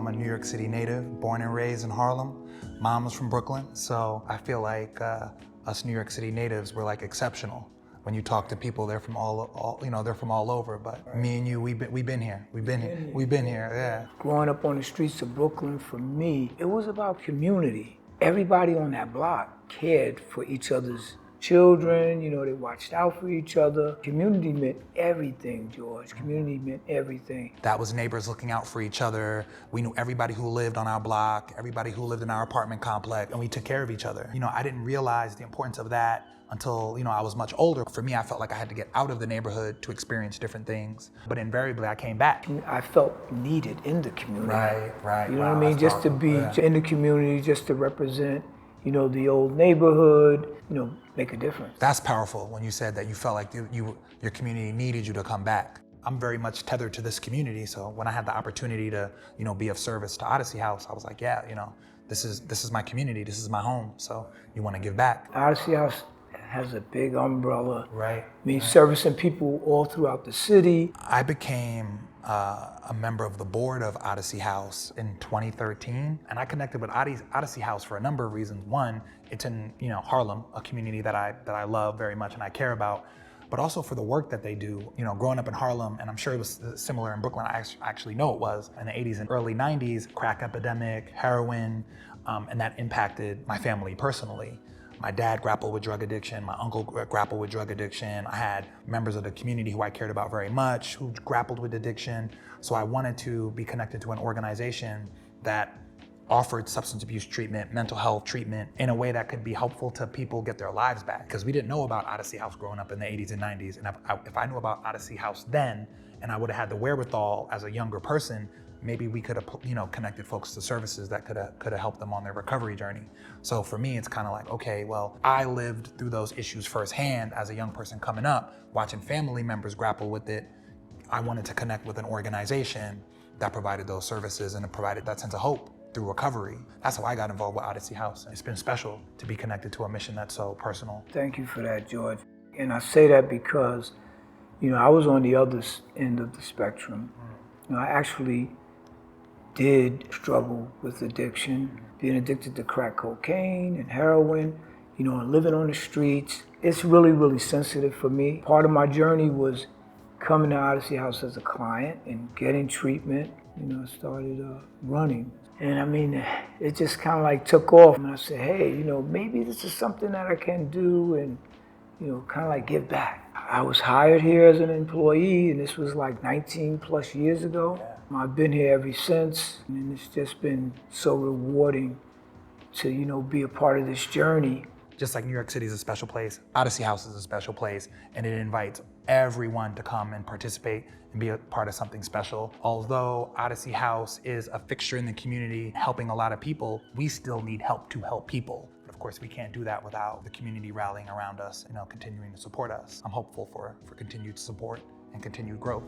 I'm a New York City native, born and raised in Harlem. Mom was from Brooklyn, so I feel like us New York City natives were like exceptional. When you talk to people, they're from they're from all over. But me and you, we've been here, yeah. Growing up on the streets of Brooklyn, for me, it was about community. Everybody on that block cared for each other's children, they watched out for each other. Community meant everything, George. Community meant everything. That was neighbors looking out for each other. We knew everybody who lived on our block, everybody who lived in our apartment complex, and we took care of each other. I didn't realize the importance of that until, I was much older. For me, I felt like I had to get out of the neighborhood to experience different things. But invariably, I came back. I felt needed in the community. Right. You know what I mean? Just to be in the community, just to represent, the old neighborhood, make a difference. That's powerful when you said that you felt like your community needed you to come back. I'm very much tethered to this community, so when I had the opportunity to, be of service to Odyssey House, I was like, yeah, this is my community, this is my home, so you want to give back. Odyssey House has a big umbrella. Right. Servicing people all throughout the city. I became a member of the board of Odyssey House in 2013, and I connected with Odyssey House for a number of reasons. One, it's in Harlem, a community that I love very much and I care about, but also for the work that they do. Growing up in Harlem, and I'm sure it was similar in Brooklyn, I actually know it was, in the 80s and early 90s, crack epidemic, heroin, and that impacted my family personally. My dad grappled with drug addiction, my uncle grappled with drug addiction. I had members of the community who I cared about very much who grappled with addiction. So I wanted to be connected to an organization that offered substance abuse treatment, mental health treatment in a way that could be helpful to people get their lives back. Because we didn't know about Odyssey House growing up in the 80s and 90s. And if I knew about Odyssey House then, and I would have had the wherewithal as a younger person, maybe we could have, connected folks to services that could have helped them on their recovery journey. So for me, it's kind of like, okay, well, I lived through those issues firsthand as a young person coming up, watching family members grapple with it. I wanted to connect with an organization that provided those services and it provided that sense of hope through recovery. That's how I got involved with Odyssey House. It's been special to be connected to a mission that's so personal. Thank you for that, George. And I say that because, I was on the other end of the spectrum. I actually did struggle with addiction, being addicted to crack cocaine and heroin, and living on the streets. It's really, really sensitive for me. Part of my journey was coming to Odyssey House as a client and getting treatment. I started running. And it just kind of like took off. And I said, hey, maybe this is something that I can do and, kind of like give back. I was hired here as an employee, and this was like 19 plus years ago. I've been here ever since, and it's just been so rewarding to, be a part of this journey. Just like New York City is a special place, Odyssey House is a special place, and it invites everyone to come and participate and be a part of something special. Although Odyssey House is a fixture in the community, helping a lot of people, we still need help to help people. But of course, we can't do that without the community rallying around us, continuing to support us. I'm hopeful for continued support and continued growth.